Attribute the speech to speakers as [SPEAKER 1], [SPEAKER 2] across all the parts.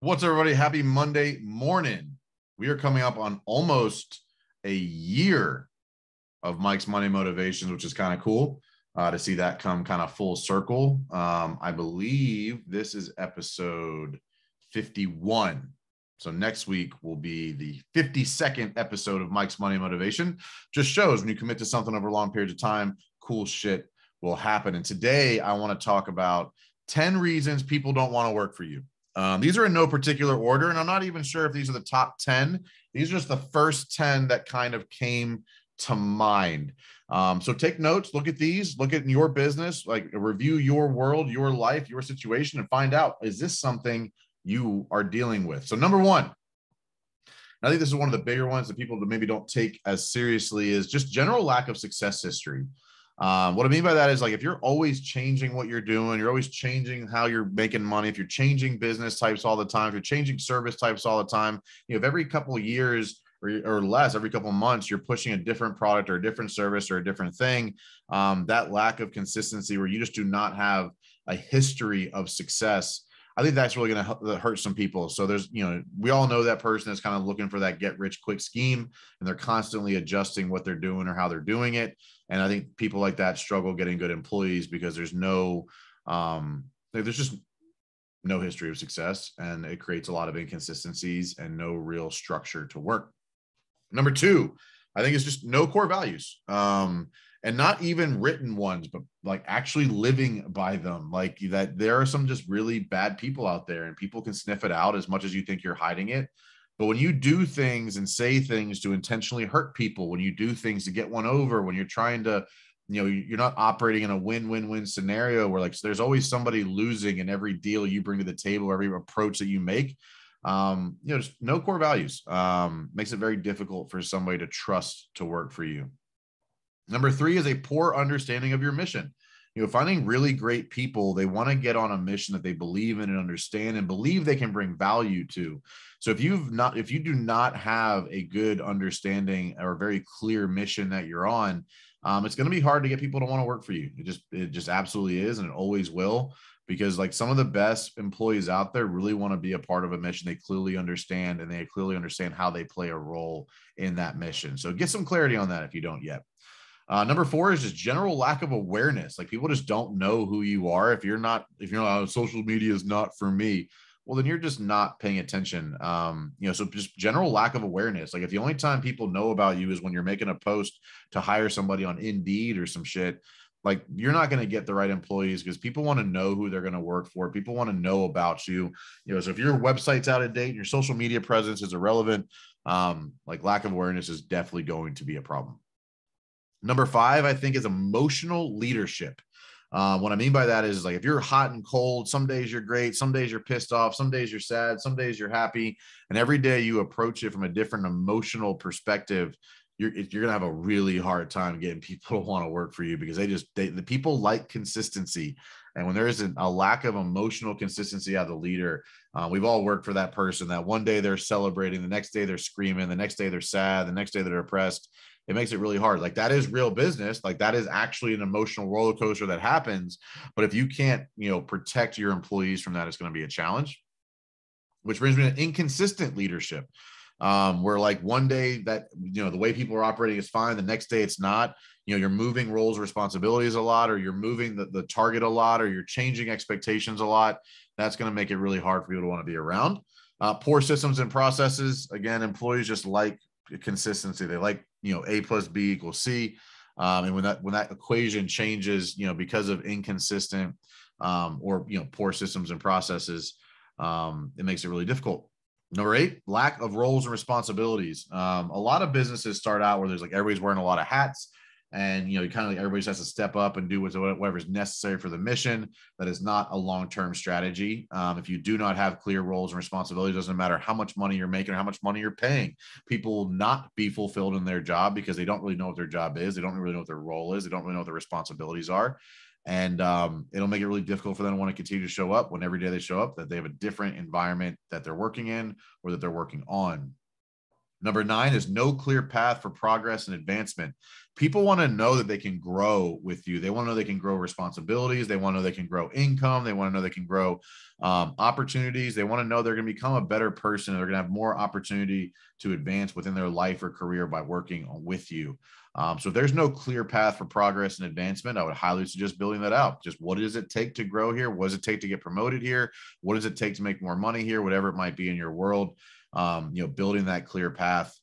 [SPEAKER 1] What's up, everybody? Happy Monday morning. We are coming up on almost a year of Mike's Money Motivations, which is kind of cool to see that come kind of full circle. I believe this is episode 51. So next week will be the 52nd episode of Mike's Money Motivation. Just shows when you commit to something over long periods of time, cool shit will happen. And today I want to talk about 10 reasons people don't want to work for you. These are in no particular order, and I'm not even sure if these are the top 10. These are just the first 10 that kind of came to mind. So take notes, look at these, look at your business, like review your world, your life, your situation, and find out, is this something you are dealing with? So number one, I think this is one of the bigger ones that people maybe don't take as seriously, is just general lack of success history. What I mean by that is, like, if you're always changing what you're doing, you're always changing how you're making money, if you're changing business types all the time, if you're changing service types all the time, if every couple of years or less, every couple of months, you're pushing a different product or a different service or a different thing, that lack of consistency where you just do not have a history of success, I think that's really going to hurt some people. So there's, we all know that person is kind of looking for that get rich quick scheme, and they're constantly adjusting what they're doing or how they're doing it. And I think people like that struggle getting good employees because there's just no history of success, and it creates a lot of inconsistencies and no real structure to work. Number two, I think it's just no core values. And not even written ones, but like actually living by them. Like that, there are some just really bad people out there, and people can sniff it out as much as you think you're hiding it. But when you do things and say things to intentionally hurt people, when you do things to get one over, when you're trying to, you're not operating in a win-win-win scenario where, like, so there's always somebody losing in every deal you bring to the table, every approach that you make. Just no core values makes it very difficult for somebody to trust to work for you. Number three is a poor understanding of your mission. Finding really great people, they want to get on a mission that they believe in and understand and believe they can bring value to. So if you do not have a good understanding or a very clear mission that you're on, it's going to be hard to get people to want to work for you. It just absolutely is, and it always will, because like some of the best employees out there really want to be a part of a mission they clearly understand, and they clearly understand how they play a role in that mission. So get some clarity on that if you don't yet. Number four is just general lack of awareness. Like, people just don't know who you are. If you're not, social media is not for me, well, then you're just not paying attention. So just general lack of awareness. Like, if the only time people know about you is when you're making a post to hire somebody on Indeed or some shit, like, you're not going to get the right employees, because people want to know who they're going to work for. People want to know about you. So if your website's out of date and your social media presence is irrelevant, like, lack of awareness is definitely going to be a problem. Number five, I think, is emotional leadership. What I mean by that is, like, if you're hot and cold, some days you're great, some days you're pissed off, some days you're sad, some days you're happy, and every day you approach it from a different emotional perspective, you're going to have a really hard time getting people to want to work for you, because the people like consistency. And when there isn't a lack of emotional consistency out of the leader, we've all worked for that person that one day they're celebrating, the next day they're screaming, the next day they're sad, the next day they're depressed. It makes it really hard. Like, that is real business. Like, that is actually an emotional roller coaster that happens. But if you can't, protect your employees from that, it's going to be a challenge. Which brings me to inconsistent leadership, where, like, one day that, the way people are operating is fine, the next day it's not. You're moving roles, responsibilities a lot, or you're moving the target a lot, or you're changing expectations a lot. That's going to make it really hard for people to want to be around. Poor systems and processes. Again, employees just like consistency. They like, A plus B equals C. And when that equation changes, because of inconsistent or poor systems and processes, it makes it really difficult. Number eight, lack of roles and responsibilities. A lot of businesses start out where there's, like, everybody's wearing a lot of hats, and kind of like everybody has to step up and do whatever is necessary for the mission. That is not a long-term strategy. If you do not have clear roles and responsibilities, it doesn't matter how much money you're making or how much money you're paying. People will not be fulfilled in their job because they don't really know what their job is. They don't really know what their role is. They don't really know what their responsibilities are. And it'll make it really difficult for them to want to continue to show up when every day they show up, that they have a different environment that they're working in or that they're working on. Number nine is no clear path for progress and advancement. people want to know that they can grow with you. They want to know they can grow responsibilities. They want to know they can grow income. They want to know they can grow opportunities. They want to know they're going to become a better person. They're going to have more opportunity to advance within their life or career by working with you. So if there's no clear path for progress and advancement, I would highly suggest building that out. Just what does it take to grow here? What does it take to get promoted here? What does it take to make more money here? Whatever it might be in your world, building that clear path.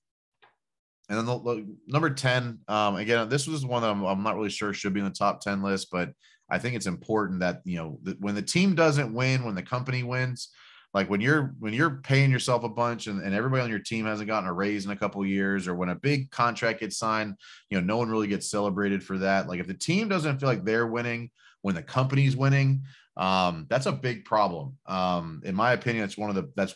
[SPEAKER 1] And then the number 10, again, this was one that I'm not really sure should be in the top 10 list, but I think it's important that, when the team doesn't win, when the company wins, like when you're paying yourself a bunch and everybody on your team hasn't gotten a raise in a couple of years, or when a big contract gets signed, no one really gets celebrated for that. Like if the team doesn't feel like they're winning when the company's winning, that's a big problem. In my opinion, that's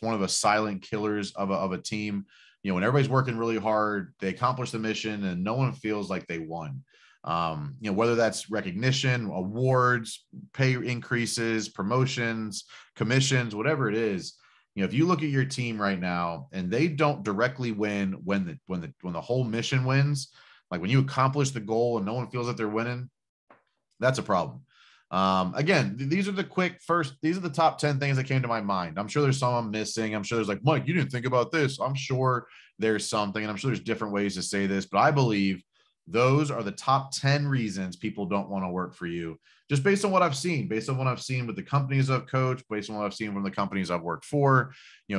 [SPEAKER 1] one of the silent killers of a team. When everybody's working really hard, they accomplish the mission and no one feels like they won. Whether that's recognition, awards, pay increases, promotions, commissions, whatever it is, if you look at your team right now and they don't directly win when the whole mission wins, like when you accomplish the goal and no one feels that they're winning, that's a problem. Again, these are the top 10 things that came to my mind. I'm sure there's some I'm missing. I'm sure there's like, Mike, you didn't think about this. I'm sure there's something, and I'm sure there's different ways to say this, but I believe those are the top 10 reasons people don't want to work for you, just based on what I've seen with the companies I've coached, based on what I've seen from the companies I've worked for,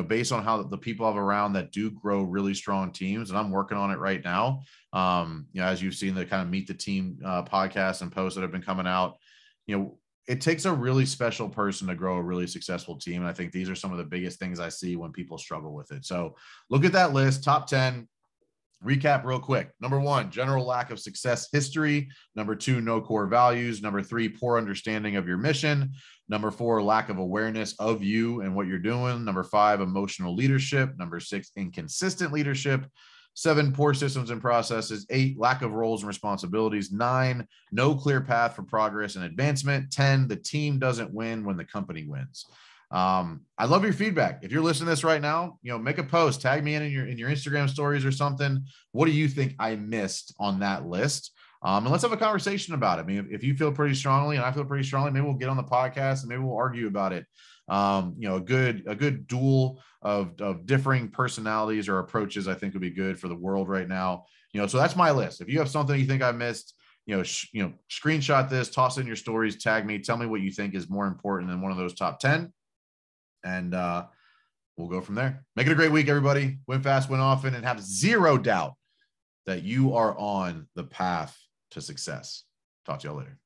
[SPEAKER 1] based on how the people I've around that do grow really strong teams. And I'm working on it right now. As you've seen the kind of Meet the Team podcasts and posts that have been coming out, it takes a really special person to grow a really successful team. And I think these are some of the biggest things I see when people struggle with it. So look at that list, top 10. Recap real quick. Number 1, general lack of success history. Number 2, no core values. Number 3, poor understanding of your mission. Number 4, lack of awareness of you and what you're doing. Number 5, emotional leadership. Number 6, inconsistent leadership. 7, poor systems and processes. 8, lack of roles and responsibilities. 9, no clear path for progress and advancement. 10, the team doesn't win when the company wins. I love your feedback. If you're listening to this right now, make a post, tag me in your Instagram stories or something. What do you think I missed on that list? And let's have a conversation about it. I mean, if you feel pretty strongly and I feel pretty strongly, maybe we'll get on the podcast and maybe we'll argue about it. A good duel of differing personalities or approaches, I think would be good for the world right now. So that's my list. If you have something you think I missed, screenshot this, toss in your stories, tag me, tell me what you think is more important than one of those top 10. And we'll go from there. Make it a great week, everybody. Win fast, win often, and have zero doubt that you are on the path to success. Talk to y'all later.